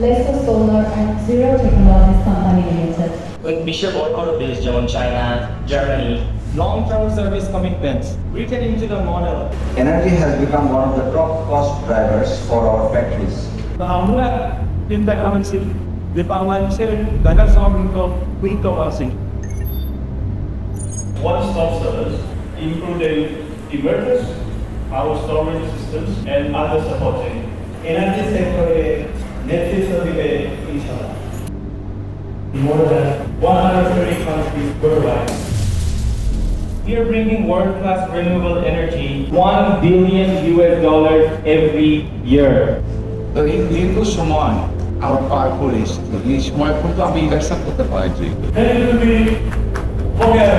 Leicester Solar and Zero Technologies Company Limited. বিশ্বের বড় বড় দেশ যেমন China, Germany long-term service commitments written into the model. Energy has become one of the top cost drivers for our factories. আমরা চিন্তা করেছি যে বাংলাদেশের ঢাকা শহর গুরুত্ববাসী one-stop service, including inverters, power storage systems, and other supporting. Energy sector নেতৃত্ব দিবে ইনশাআল্লাহ। More than 130 countries worldwide. We are bringing world-class renewable energy, $1 billion every year. তো এই দীর্ঘ সময় আমরা পার করেছি, এই সময় পর্যন্ত আমি ব্যবসা করতে পারছি। Then it will be forget